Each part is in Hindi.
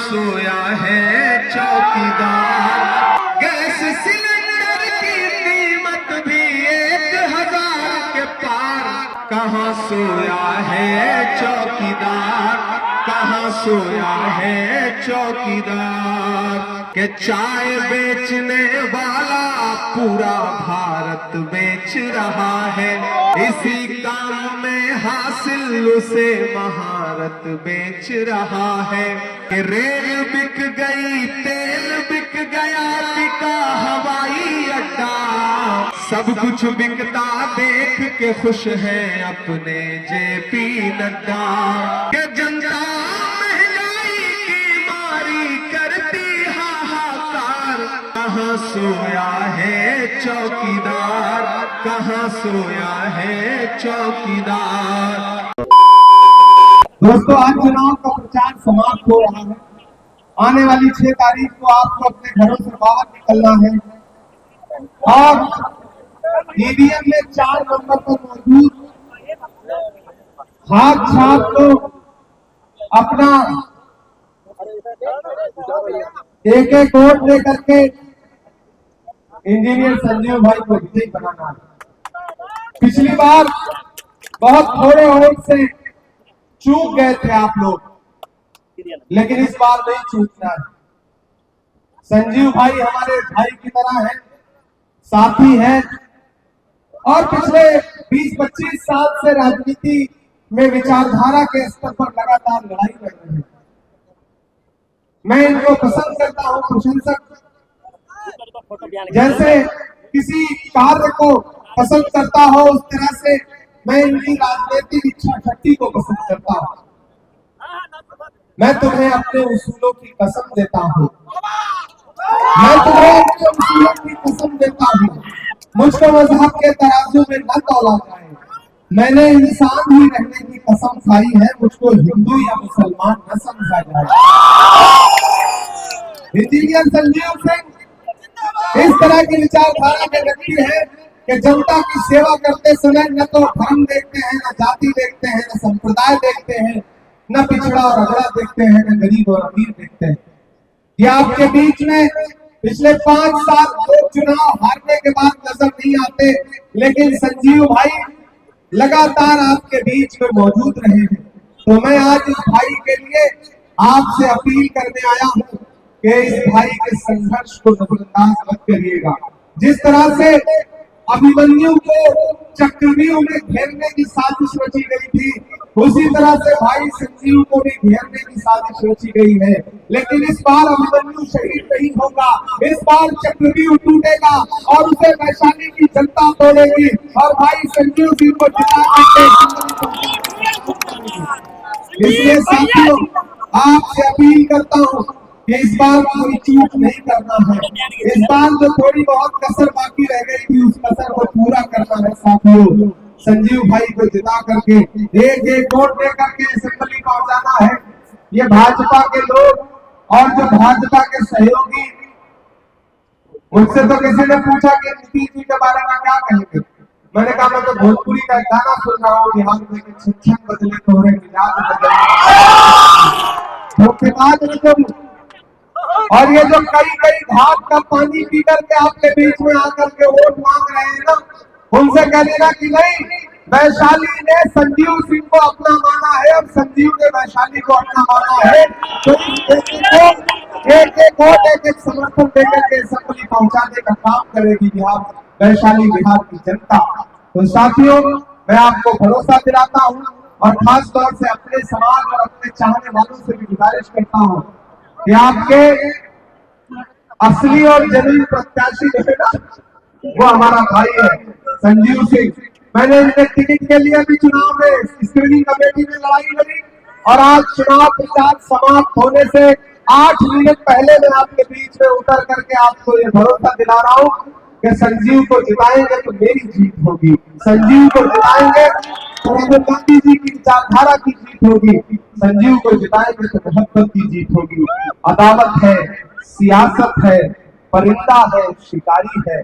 सोया है चौकीदार। गैस सिलेंडर की कीमत भी 1000 के पार। कहाँ सोया है चौकीदार, कहाँ सोया है चौकीदार। के चाय बेचने वाला पूरा भारत बेच रहा है। इसी काम में हासिल उसे महारत बेच रहा है। कि रेल बिक गई, तेल बिक गया, बिका हवाई अड्डा। सब कुछ बिकता देख के खुश है अपने जेपी नड्डा। के जनता महंगाई की मारी करती हाहाकार। कहाँ सोया है चौकीदार, कहाँ सोया है चौकीदार। दोस्तों, आज चुनाव का प्रचार समाप्त हो रहा है। आने वाली 6 तारीख को आपको अपने घरों से बाहर निकलना है और ईवीएम में 4 नंबर पर मौजूद हाथ छाप को अपना एक वोट दे करके इंजीनियर संजीव भाई को विजयी बनाना है। पिछली बार बहुत थोड़े वोट से चूक गए थे आप लोग, लेकिन इस बार नहीं चूकना है। संजीव भाई हमारे भाई की तरह हैं, साथी हैं और पिछले 20-25 साल से राजनीति में विचारधारा के स्तर पर लगातार लड़ाई लड़ रहे हैं। मैं इनको पसंद करता हूं, प्रशंसक जैसे किसी कार्य को पसंद करता हो उस तरह से मैं इनकी राजनीतिक इच्छा शक्ति को पसंद करता हूं। मैं तुम्हें अपने उसूलों की कसम देता हूं, मैं तुम्हें अपने उसूलों की कसम देता हूं। मुझको मजहब के तराजू में न तौला जाए। मैंने इंसान ही रहने की कसम खाई है, मुझको हिंदू या मुसलमान न समझा जाए। इंजीनियर संजीव सिंह इस तरह की विचारधारा के व्यक्ति है कि जनता की सेवा करते समय न तो धर्म देखते हैं, न जाति देखते हैं, न संप्रदाय देखते हैं, न पिछड़ा और अगड़ा देखते हैं, न गरीब और अमीर देखते हैं। ये आपके बीच में पिछले 5 साल चुनाव हारने के बाद नजर नहीं आते, लेकिन संजीव भाई लगातार आपके बीच में मौजूद रहे हैं। तो मैं आज इस भाई के लिए आपसे अपील करने आया हूं कि इस भाई के संघर्ष को नजरअंदाज मत करिएगा। जिस तरह से अभिमन्यु को चक्रव्यूह में घेरने की साजिश रची गई थी, उसी तरह से भाई संजीव को भी घेरने की साजिश रची गई है। लेकिन इस बार अभिमन्यु शहीद नहीं होगा, इस बार चक्रव्यूह टूटेगा और उसे वैशाली की जनता तोड़ेगी और भाई संजीव सिंह को जिता करके। इसलिए साथियों, आपसे अपील करता हूँ कि इस बार कोई चूक नहीं करना है। इस बार जो थोड़ी बहुत कसर बाकी रह गई थी, उस कसर को पूरा करना है साथियों। संजीव भाई को जिता करके एक वोट दे करके असेंबली पहुंचाना है। ये भाजपा के लोग और जो भाजपा के सहयोगी, मुझसे तो किसी ने पूछा कि नीतीश जी के बारे में क्या कहेंगे। मैंने कहा मैं तो भोजपुरी का गाना सुन रहा हूँ, बिहार में छन बदले तोरे मिजाज बदले। और ये जो कई घाट का पानी पी करके आपके बीच में आकर के वोट मांग रहे हैं ना, उनसे कह देना कि नहीं, वैशाली ने संजीव सिंह को अपना माना है और संजीव ने वैशाली को अपना माना है। तो एक समर्थन देकर के असेंबली पहुंचाने का काम करेगी वैशाली बिहार की जनता। तो साथियों, मैं आपको भरोसा दिलाता हूं और खास तौर से अपने समाज और अपने चाहने वालों से भी गुजारिश करता हूं कि आपके असली और जमीन प्रत्याशी जो है ना, वो हमारा भाई है संजीव सिंह। मैंने इनके टिकट के लिए भी चुनाव में स्क्रीनिंग कमेटी में लड़ाई लड़ी और आज चुनाव प्रचार समाप्त होने से 8 मिनट पहले मैं आपके बीच में उतर करके आपको ये भरोसा दिला रहा हूँ कि संजीव को जिताएंगे तो मेरी जीत होगी। संजीव को जिताएंगे तो राहुल गांधी जी की विचारधारा की जीत होगी। संजीव को जिताएंगे तो मोहब्बत की जीत होगी। अदावत है, सियासत है, परिंदा है, शिकारी है।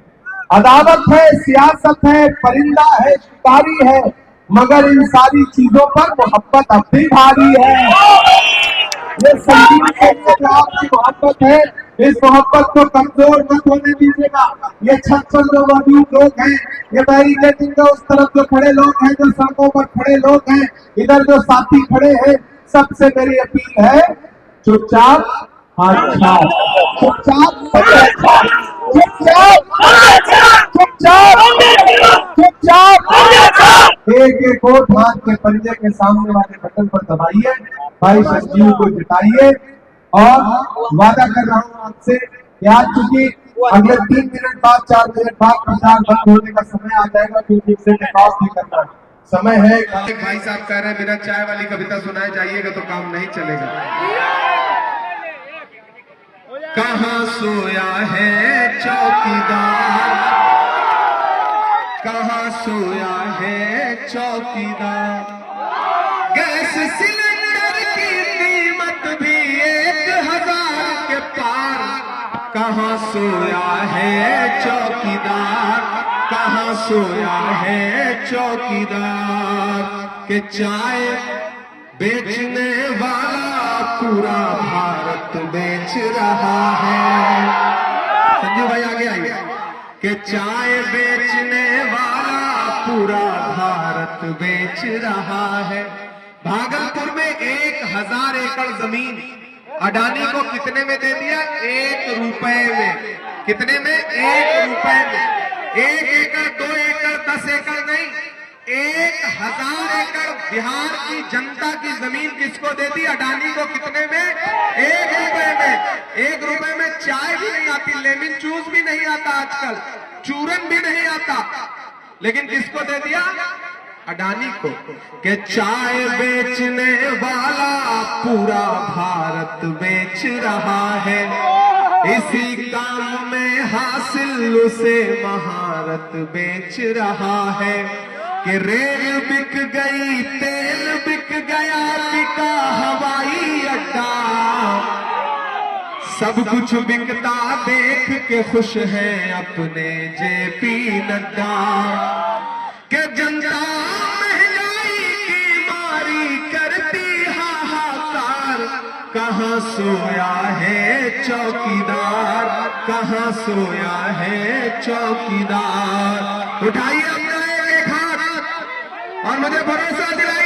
अदावत है, सियासत है, परिंदा है, शिकारी है, मगर इन सारी चीजों पर मोहब्बत अब भी भारी है। ये संगीत के लिए जो आपकी मोहब्बत है, इस मोहब्बत को कमजोर मत होने दीजिएगा। ये 56 जो मौजूद लोग हैं, ये बैरिकेडिंग के उस तरफ जो खड़े लोग हैं, जो सड़कों पर खड़े लोग हैं, इधर जो साथी खड़े हैं, सबसे मेरी अपील है, चुपचाप अच्छा, चुपचाप अच्छा, चुपचाप चुपचाप चुपचाप एक एक वोट हाथ के पंजे के सामने वाले बटन पर दबाइए, भाई संजीव को जिताइए। और वादा कर रहा हूं आपसे कि आज चूंकि अगले 3 मिनट बाद 4 मिनट बाद प्रचार बंद होने का समय आ जाएगा, क्योंकि इसे टेकऑफ भी करना समय है। एक भाई साहब कह रहे हैं बिना चाय वाली कविता सुनाए जाइएगा तो काम नहीं चलेगा। कहाँ सोया है चौकीदार, कहाँ सोया है चौकीदार, गैस सिलेंडर की कीमत भी 1000 के पार। कहाँ सोया है चौकीदार, कहाँ सोया है चौकीदार, के चाय बेचने वाला पूरा भारत बेच रहा है। संजू भाई आगे आइए। के चाय बेचने वाला पूरा भारत बेच रहा है। भागलपुर में 1000 एकड़ जमीन अडानी को कितने में दे दिया? 1 रुपए में। कितने में? 1 रुपए में। 1 एकड़, 2 एकड़, 10 एकड़ नहीं, 1000 एकड़ बिहार की जनता की जमीन किसको दे दी? अडानी को। कितने में? 1 रुपए में। 1 रुपए में चाय भी नहीं आती, लेमन जूस भी नहीं आता आजकल, चूरन भी नहीं आता, लेकिन किसको दे दिया? अडानी को। के चाय बेचने वाला पूरा भारत बेच रहा है। इसी काम में हासिल उसे महारत बेच रहा है। कि रेल बिक गई, तेल बिक गया, बिका हवाई अड्डा, सब कुछ बिकता देख के खुश है अपने जेपी नड्डा। के जनता महंगाई की मारी करती हाहाकार, कहाँ सोया है चौकीदार, कहाँ सोया है चौकीदार। उठाइए अपना एक हाथ और मुझे भरोसा दिलाइए।